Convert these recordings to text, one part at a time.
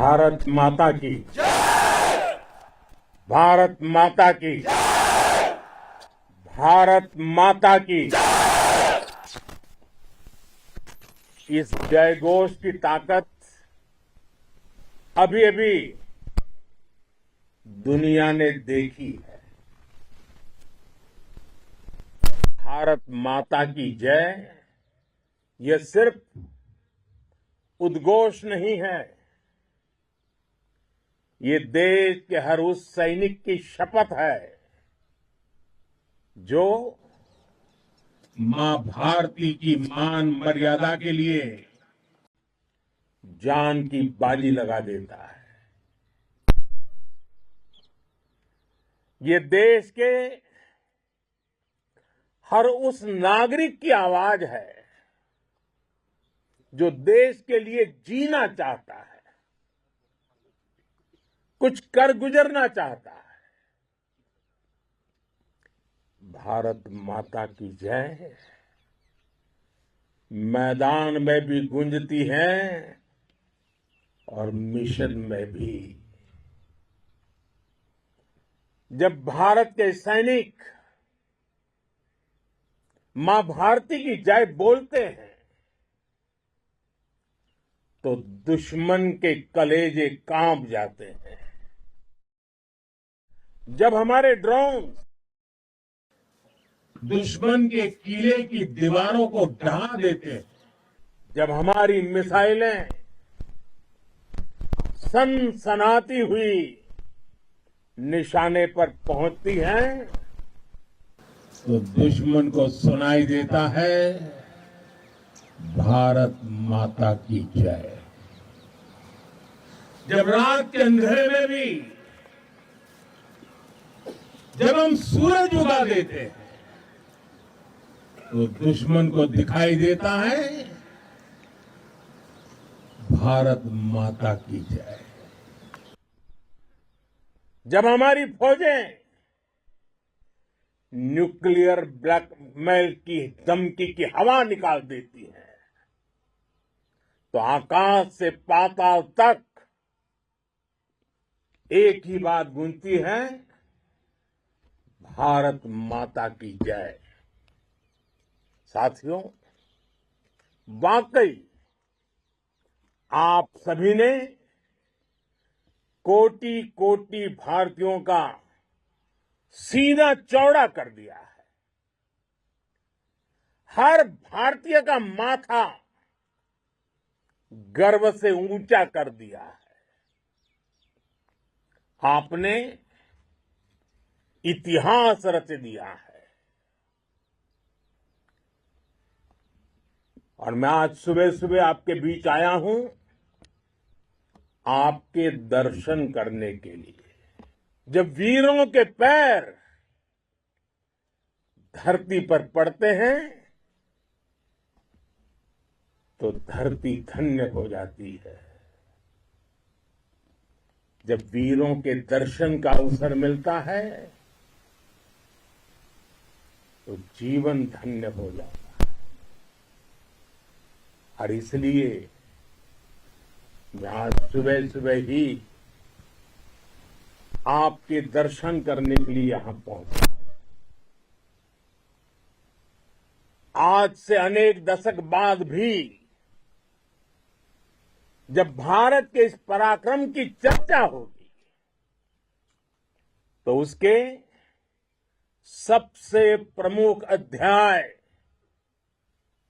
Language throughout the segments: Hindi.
भारत माता की भारत माता की भारत माता की इस जयघोष की ताकत अभी अभी दुनिया ने देखी है। भारत माता की जय यह सिर्फ उद्घोष नहीं है, ये देश के हर उस सैनिक की शपथ है जो मां भारती की मान मर्यादा के लिए जान की बाजी लगा देता है। ये देश के हर उस नागरिक की आवाज है जो देश के लिए जीना चाहता है, कुछ कर गुजरना चाहता है। भारत माता की जय मैदान में भी गूंजती है और मिशन में भी। जब भारत के सैनिक मां भारती की जय बोलते हैं तो दुश्मन के कलेजे कांप जाते हैं। जब हमारे ड्रोन दुश्मन के किले की दीवारों को ढहा देते हैं, जब हमारी मिसाइलें सनसनाती हुई निशाने पर पहुंचती हैं तो दुश्मन को सुनाई देता है भारत माता की जय। जब रात के अंधेरे में भी जब हम सूरज उगा देते हैं तो दुश्मन को दिखाई देता है भारत माता की जय। जब हमारी फौजें न्यूक्लियर ब्लैकमेल की धमकी की हवा निकाल देती हैं तो आकाश से पाताल तक एक ही बात गूंजती है, भारत माता की जय। साथियों, वाकई आप सभी ने कोटि कोटि भारतीयों का सीना चौड़ा कर दिया है। हर भारतीय का माथा गर्व से ऊंचा कर दिया है। आपने इतिहास रच दिया है। और मैं आज सुबह सुबह आपके बीच आया हूं आपके दर्शन करने के लिए। जब वीरों के पैर धरती पर पड़ते हैं तो धरती धन्य हो जाती है। जब वीरों के दर्शन का अवसर मिलता है तो जीवन धन्य हो जाता है। और इसलिए मैं आज सुबह सुबह ही आपके दर्शन करने के लिए यहां पहुंचा। आज से अनेक दशक बाद भी जब भारत के इस पराक्रम की चर्चा होगी तो उसके सबसे प्रमुख अध्याय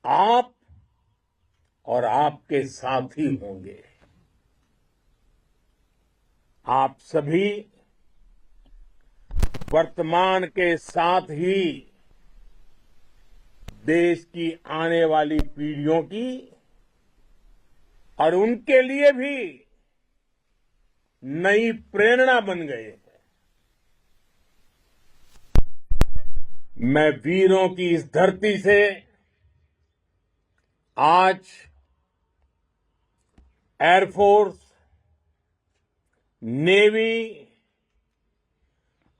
आप और आपके साथी होंगे। आप सभी वर्तमान के साथ ही देश की आने वाली पीढ़ियों की और उनके लिए भी नई प्रेरणा बन गए हैं। मैं वीरों की इस धरती से आज एयरफोर्स, नेवी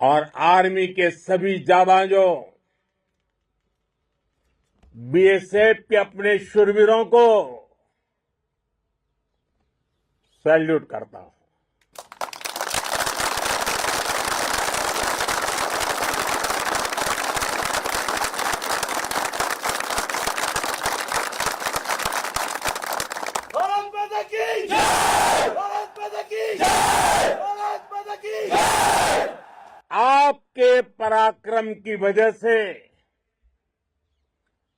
और आर्मी के सभी जाबाजों, बीएसएफ के अपने शूरवीरों को सैल्यूट करता हूं। भारत माता की जय! भारत माता की जय! भारत माता की जय! आपके पराक्रम की वजह से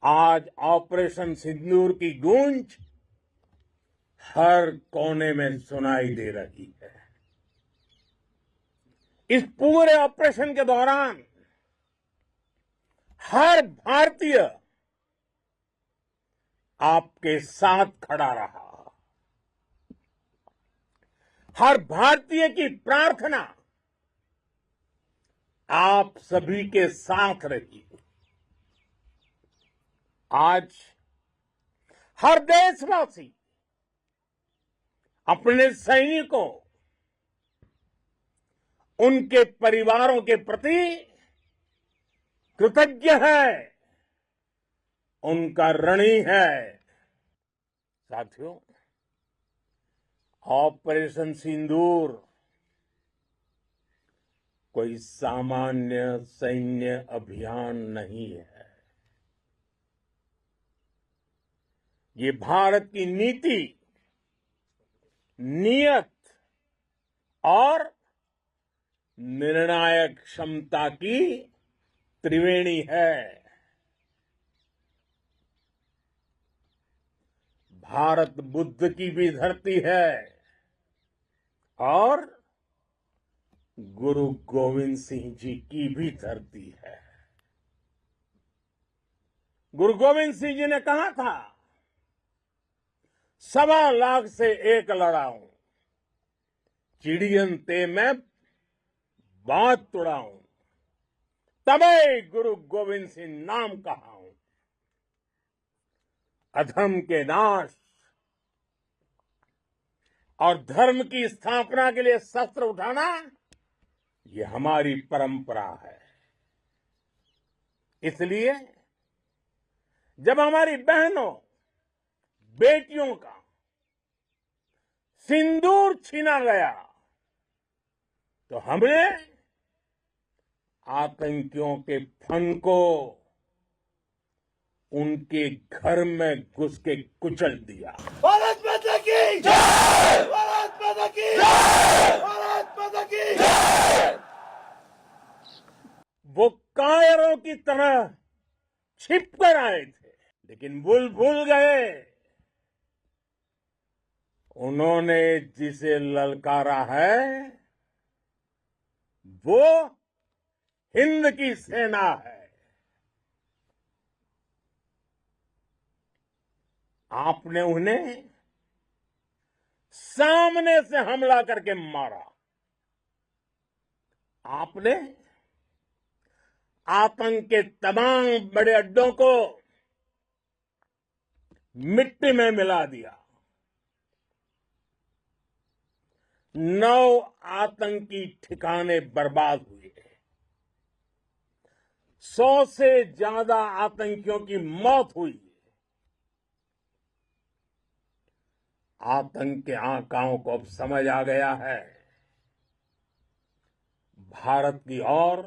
आज ऑपरेशन सिंदूर की गूंज हर कोने में सुनाई दे रही है। इस पूरे ऑपरेशन के दौरान हर भारतीय आपके साथ खड़ा रहा। हर भारतीय की प्रार्थना आप सभी के साथ रही। आज हर देशवासी अपने सैनिकों, उनके परिवारों के प्रति कृतज्ञ है, उनका ऋणी है। साथियों, ऑपरेशन सिंदूर कोई सामान्य सैन्य अभियान नहीं है। ये भारत की नीति, नियत और निर्णायक क्षमता की त्रिवेणी है। भारत बुद्ध की भी धरती है और गुरु गोविंद सिंह जी की भी धरती है। गुरु गोविंद सिंह जी ने कहा था, 1.25 लाख से एक लड़ाऊं, चिड़ियन ते मैं बात तुड़ाऊं, तबे गुरु गोविंद सिंह नाम कहाऊं। अधर्म के नाश और धर्म की स्थापना के लिए शस्त्र उठाना, ये हमारी परंपरा है। इसलिए जब हमारी बहनों, बेटियों का सिंदूर छीना गया, तो हमने आतंकियों के फन को उनके घर में घुस के कुचल दिया। भारत माता की जय! भारत माता की जय! भारत माता की जय! वो कायरों की तरह छिप कर आए थे, लेकिन भूल गए उन्होंने जिसे ललकारा है वो हिंद की सेना है। आपने उन्हें सामने से हमला करके मारा। आपने आतंक के तमाम बड़े अड्डों को मिट्टी में मिला दिया। 9 आतंकी ठिकाने बर्बाद हुए। 100 से ज्यादा आतंकियों की मौत हुई। आतंक के आकाओं को अब समझ आ गया है, भारत की ओर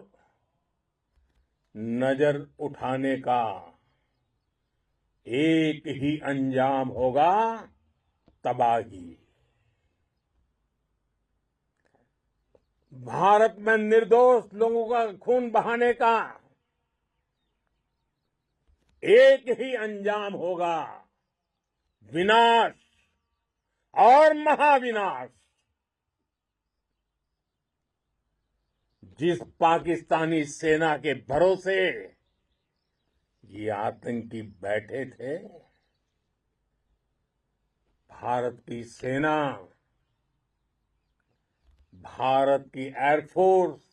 नजर उठाने का एक ही अंजाम होगा, तबाही। भारत में निर्दोष लोगों का खून बहाने का एक ही अंजाम होगा, विनाश और महाविनाश। जिस पाकिस्तानी सेना के भरोसे ये आतंकी बैठे थे, भारत की सेना, भारत की एयरफोर्स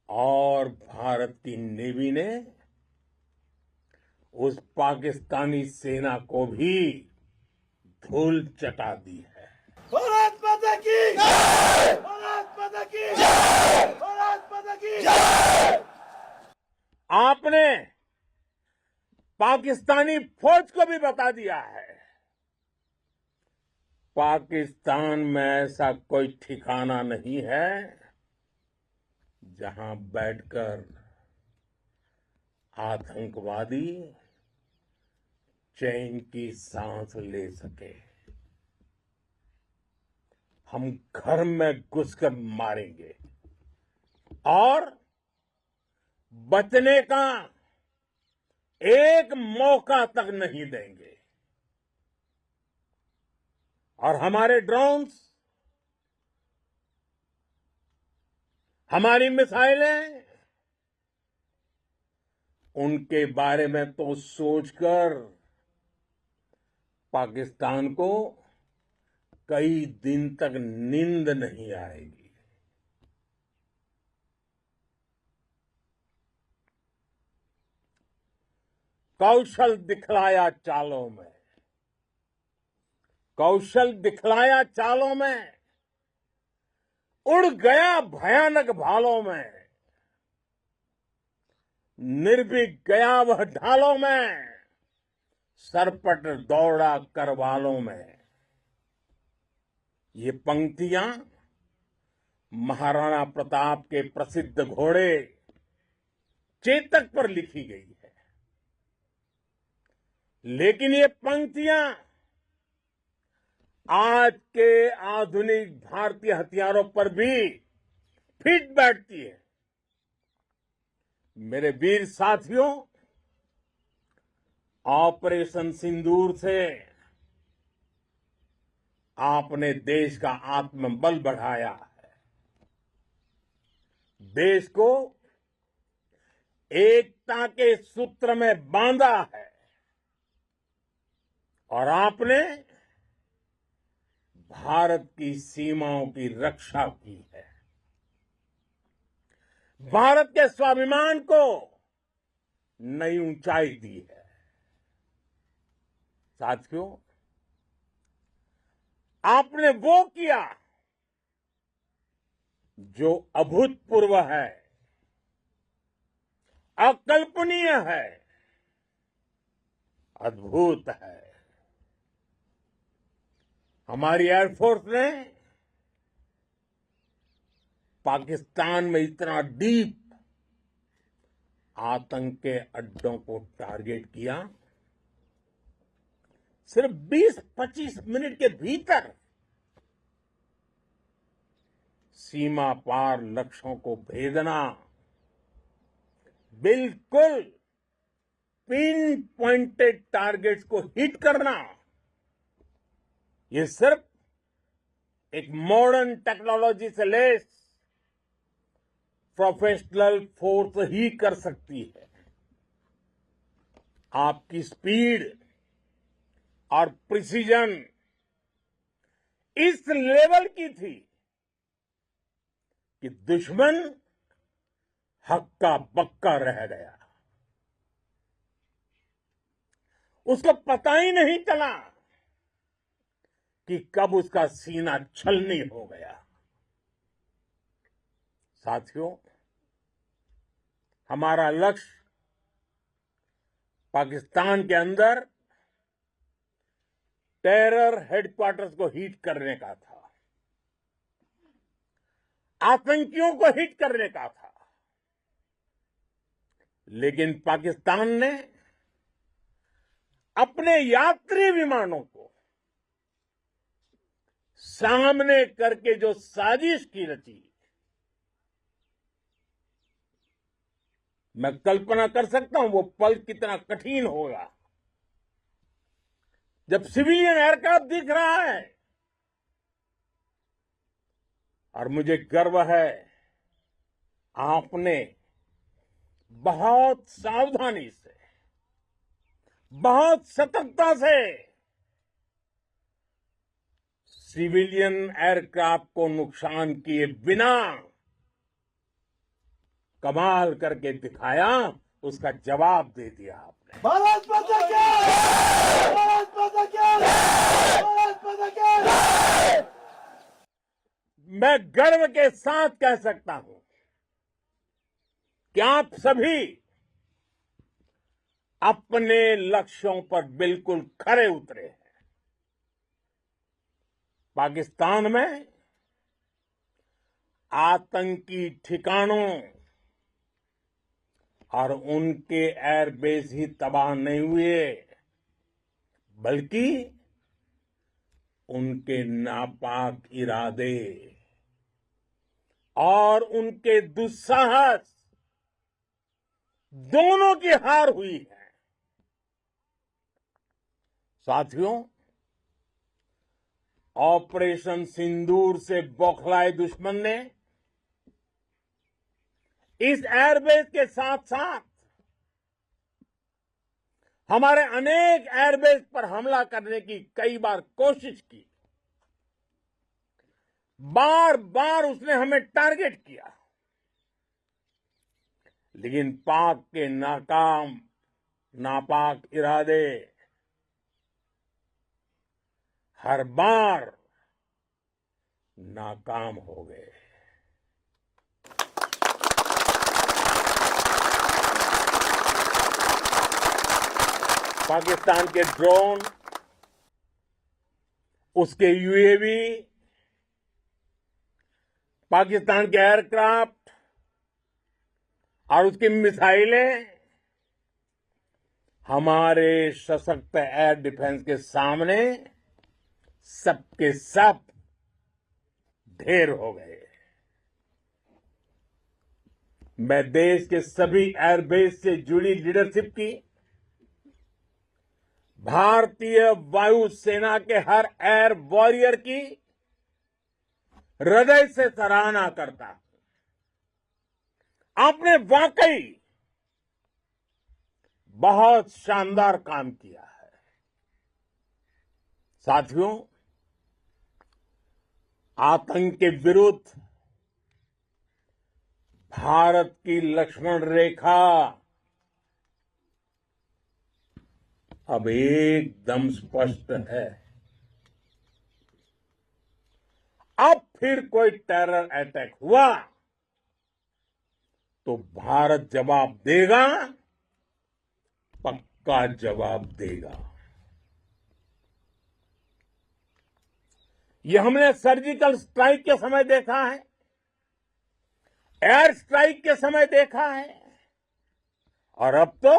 और भारत की नेवी ने उस पाकिस्तानी सेना को भी धूल चटा दी है। भारत माता की जय! भारत माता की जय! भारत माता की जय! आपने पाकिस्तानी फौज को भी बता दिया है, पाकिस्तान में ऐसा कोई ठिकाना नहीं है जहां बैठकर आतंकवादी चैन की सांस ले सके। हम घर में घुसकर मारेंगे और बचने का एक मौका तक नहीं देंगे। और हमारे ड्रोन्स, हमारी मिसाइलें, उनके बारे में तो सोचकर पाकिस्तान को कई दिन तक नींद नहीं आएगी। कौशल दिखलाया चालों में, कौशल दिखलाया चालों में, उड़ गया भयानक भालों में, निर्भीक गया वह ढालों में, सरपट दौड़ा करवालों में। ये पंक्तियां महाराणा प्रताप के प्रसिद्ध घोड़े चेतक पर लिखी गई है। लेकिन ये पंक्तियां आज के आधुनिक भारतीय हथियारों पर भी फिट बैठती है। मेरे वीर साथियों, ऑपरेशन सिंदूर से आपने देश का आत्मबल बढ़ाया है, देश को एकता के सूत्र में बांधा है और आपने भारत की सीमाओं की रक्षा की है। भारत के स्वाभिमान को नई ऊंचाई दी है। साथियों, आपने वो किया जो अभूतपूर्व है, अकल्पनीय है, अद्भुत है। हमारी एयरफोर्स ने पाकिस्तान में इतना डीप आतंक के अड्डों को टारगेट किया। सिर्फ 20-25 मिनट के भीतर सीमा पार लक्ष्यों को भेदना, बिल्कुल पिन पॉइंटेड टारगेट्स को हिट करना, ये सिर्फ एक मॉडर्न टेक्नोलॉजी से लैस प्रोफेशनल फोर्स ही कर सकती है। आपकी स्पीड और प्रिसीजन इस लेवल की थी कि दुश्मन हक्का बक्का रह गया। उसको पता ही नहीं चला कि कब उसका सीना छलनी हो गया। साथियों, हमारा लक्ष्य पाकिस्तान के अंदर टेरर हेडक्वार्टर्स को हिट करने का था, आतंकियों को हिट करने का था। लेकिन पाकिस्तान ने अपने यात्री विमानों को सामने करके जो साजिश की रची, मैं कल्पना कर सकता हूं वो पल कितना कठिन होगा जब सिविलियन एयरक्राफ्ट दिख रहा है। और मुझे गर्व है, आपने बहुत सावधानी से, बहुत सतर्कता से सिविलियन एयरक्राफ्ट को नुकसान किए बिना कमाल करके दिखाया, उसका जवाब दे दिया आपने। भारत माता की जय! भारत माता की जय! भारत माता की जय! मैं गर्व के साथ कह सकता हूं कि आप सभी अपने लक्ष्यों पर बिल्कुल खरे उतरे हैं। पाकिस्तान में आतंकी ठिकानों और उनके एयरबेस ही तबाह नहीं हुए, बल्कि उनके नापाक इरादे और उनके दुस्साहस दोनों की हार हुई है। साथियों, ऑपरेशन सिंदूर से बौखलाए दुश्मन ने इस एयरबेस के साथ साथ हमारे अनेक एयरबेस पर हमला करने की कई बार कोशिश की। बार बार उसने हमें टारगेट किया, लेकिन पाक के नापाक इरादे हर बार नाकाम हो गए। पाकिस्तान के ड्रोन, उसके यूएवी, पाकिस्तान के एयरक्राफ्ट और उसकी मिसाइलें हमारे सशक्त एयर डिफेंस के सामने सबके सब ढेर हो गए। मैं देश के सभी एयरबेस से जुड़ी लीडरशिप की, भारतीय वायुसेना के हर एयर वॉरियर की हृदय से सराहना करता हूं। आपने वाकई बहुत शानदार काम किया है। साथियों, आतंक के विरुद्ध भारत की लक्ष्मण रेखा अब एकदम स्पष्ट है। अब फिर कोई टेरर अटैक हुआ तो भारत जवाब देगा, पक्का जवाब देगा। ये हमने सर्जिकल स्ट्राइक के समय देखा है, एयर स्ट्राइक के समय देखा है, और अब तो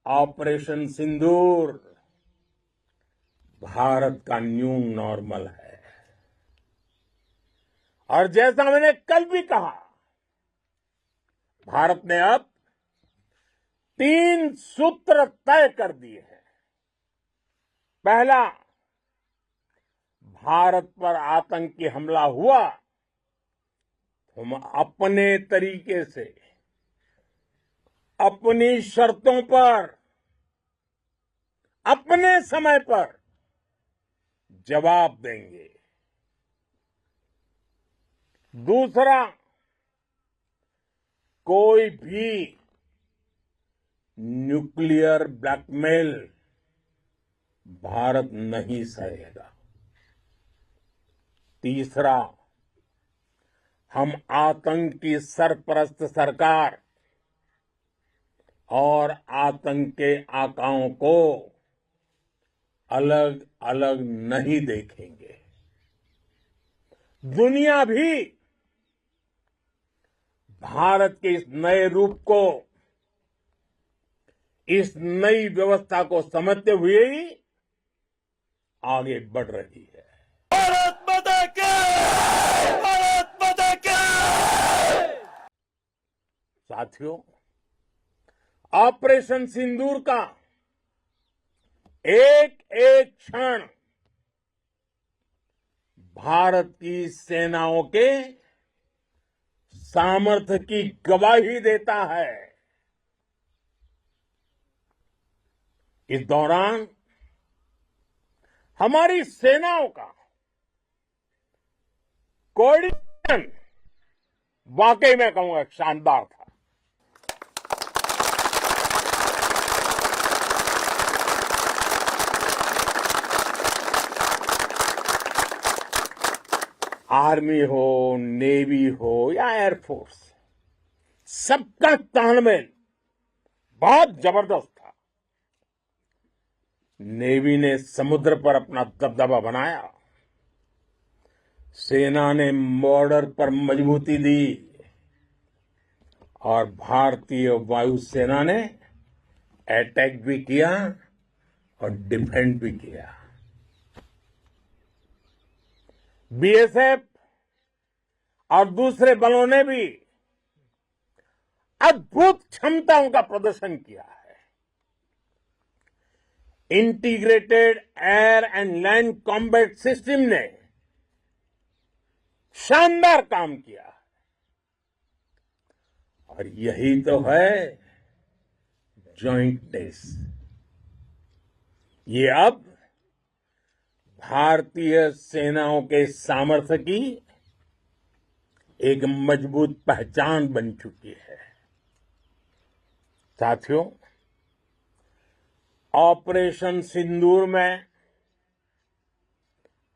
ऑपरेशन सिंदूर भारत का न्यू नॉर्मल है। और जैसा मैंने कल भी कहा, भारत ने अब 3 सूत्र तय कर दिए हैं। पहला, भारत पर आतंकी हमला हुआ, हम अपने तरीके से, अपनी शर्तों पर, अपने समय पर जवाब देंगे। दूसरा, कोई भी न्यूक्लियर ब्लैकमेल भारत नहीं सहेगा। तीसरा, हम आतंक की सरपरस्त सरकार और आतंक के आकाओं को अलग अलग नहीं देखेंगे। दुनिया भी भारत के इस नए रूप को, इस नई व्यवस्था को समझते हुए ही आगे बढ़ रही है। भारत माता की! भारत माता की! साथियों, ऑपरेशन सिंदूर का एक एक क्षण भारत की सेनाओं के सामर्थ्य की गवाही देता है। इस दौरान हमारी सेनाओं का कोऑर्डिनेशन वाकई मैं कहूंगा शानदार था। आर्मी हो, नेवी हो या एयरफोर्स, सबका तालमेल बहुत जबरदस्त था। नेवी ने समुद्र पर अपना दबदबा बनाया, सेना ने बॉर्डर पर मजबूती दी और भारतीय वायुसेना ने अटैक भी किया और डिफेंड भी किया। बीएसएफ और दूसरे बलों ने भी अद्भुत क्षमताओं का प्रदर्शन किया है। Integrated air and land combat system ने शानदार काम किया है और यही तो है जॉइंटनेस। ये अब भारतीय सेनाओं के सामर्थ्य की एक मजबूत पहचान बन चुकी है। साथियों, ऑपरेशन सिंदूर में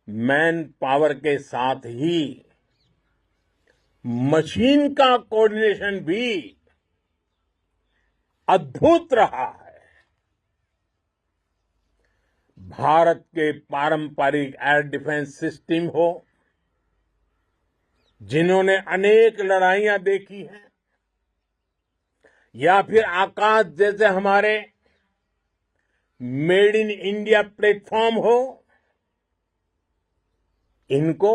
मैन पावर के साथ ही मशीन का कोऑर्डिनेशन भी अद्भुत रहा है। भारत के पारंपरिक एयर डिफेंस सिस्टम हो, जिन्होंने अनेक लड़ाइयां देखी हैं, या फिर आकाश जैसे हमारे मेड इन इंडिया प्लेटफॉर्म हो, इनको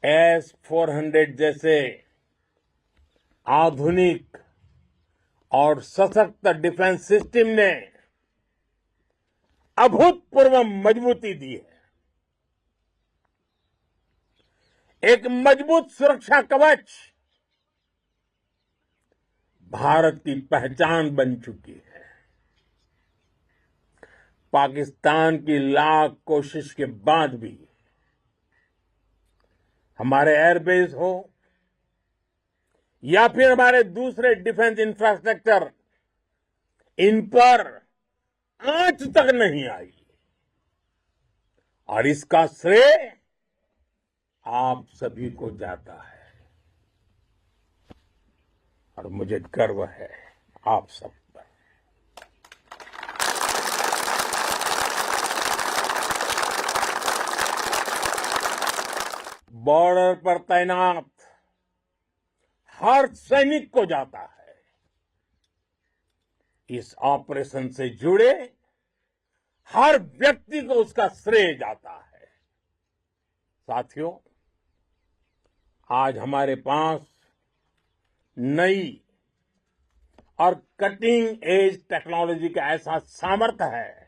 S-400 जैसे आधुनिक और सशक्त डिफेंस सिस्टम ने अभूतपूर्व मजबूती दी है। एक मजबूत सुरक्षा कवच भारत की पहचान बन चुकी है। पाकिस्तान की लाख कोशिश के बाद भी हमारे एयरबेस हो या फिर हमारे दूसरे डिफेंस इंफ्रास्ट्रक्चर, इन पर आंच तक नहीं आई और इसका श्रेय आप सभी को जाता है और मुझे गर्व है आप सब पर। बॉर्डर पर तैनात हर सैनिक को जाता है। इस ऑपरेशन से जुड़े हर व्यक्ति को उसका श्रेय जाता है। साथियों, आज हमारे पास नई और कटिंग एज टेक्नोलॉजी का ऐसा सामर्थ्य है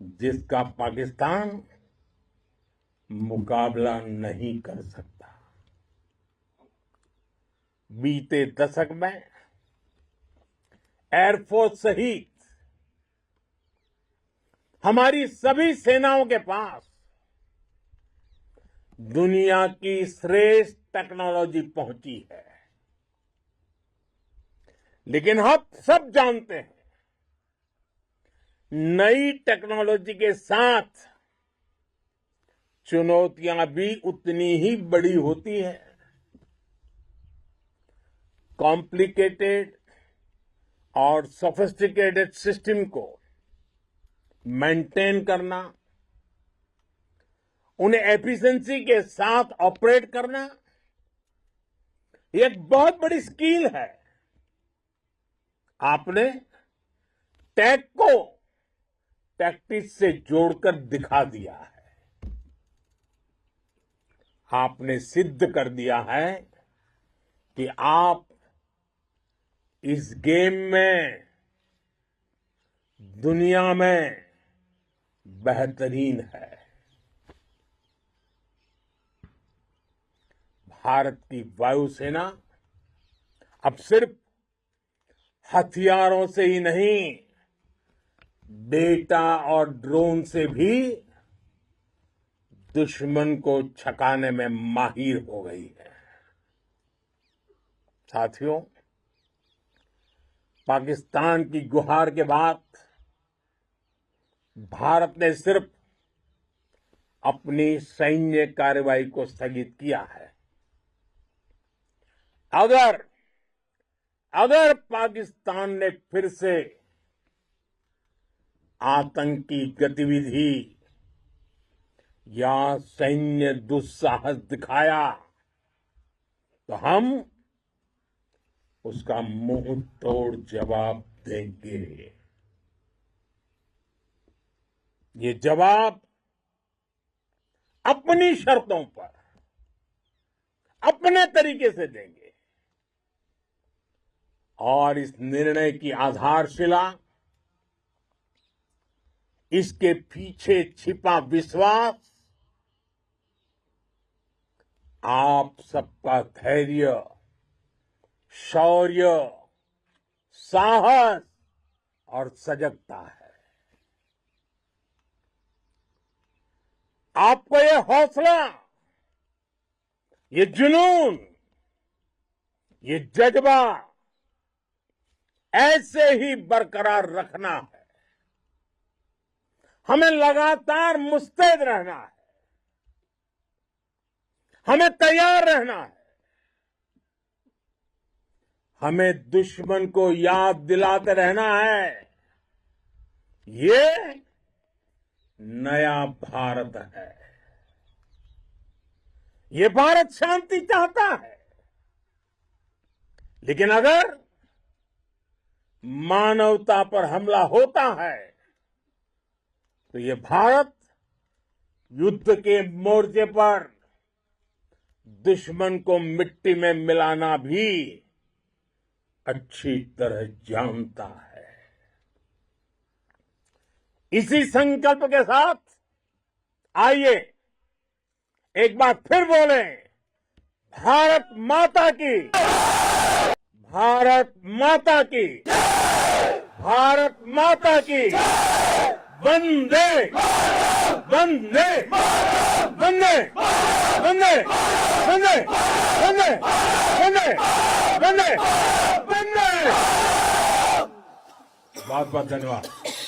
जिसका पाकिस्तान मुकाबला नहीं कर सकता। बीते दशक में एयरफोर्स सहित हमारी सभी सेनाओं के पास दुनिया की श्रेष्ठ टेक्नोलॉजी पहुंची है। लेकिन हम सब जानते हैं, नई टेक्नोलॉजी के साथ चुनौतियां भी उतनी ही बड़ी होती हैं। कॉम्प्लिकेटेड और सोफिस्टिकेटेड सिस्टम को मेंटेन करना, उन्हें एफिशिएंसी के साथ ऑपरेट करना, ये एक बहुत बड़ी स्किल है। आपने टेक को टैक्टिक्स से जोड़कर दिखा दिया है। आपने सिद्ध कर दिया है कि आप इस गेम में दुनिया में बेहतरीन है। भारत की वायुसेना अब सिर्फ हथियारों से ही नहीं, डेटा और ड्रोन से भी दुश्मन को छकाने में माहिर हो गई है। साथियों, पाकिस्तान की गुहार के बाद भारत ने सिर्फ अपनी सैन्य कार्रवाई को स्थगित किया है। अगर पाकिस्तान ने फिर से आतंकी गतिविधि या सैन्य दुस्साहस दिखाया तो हम उसका मुंह तोड़ जवाब देंगे। ये जवाब अपनी शर्तों पर अपने तरीके से देंगे और इस निर्णय की आधारशिला इसके पीछे छिपा विश्वास आप सबका धैर्य, शौर्य, साहस और सजगता है। आपको ये हौसला, ये जुनून, ये जज्बा ऐसे ही बरकरार रखना है। हमें लगातार मुस्तैद रहना है, हमें तैयार रहना है। हमें दुश्मन को याद दिलाते रहना है, ये नया भारत है। ये भारत शांति चाहता है, लेकिन अगर मानवता पर हमला होता है तो ये भारत युद्ध के मोर्चे पर दुश्मन को मिट्टी में मिलाना भी अच्छी तरह जानता है। इसी संकल्प के साथ आइए एक बार फिर बोले, भारत माता की, भारत माता की, भारत माता की, वंदे वंदे वंदे वंदे वंदे वंदे वंदे वंदे वंदे। बहुत बहुत धन्यवाद।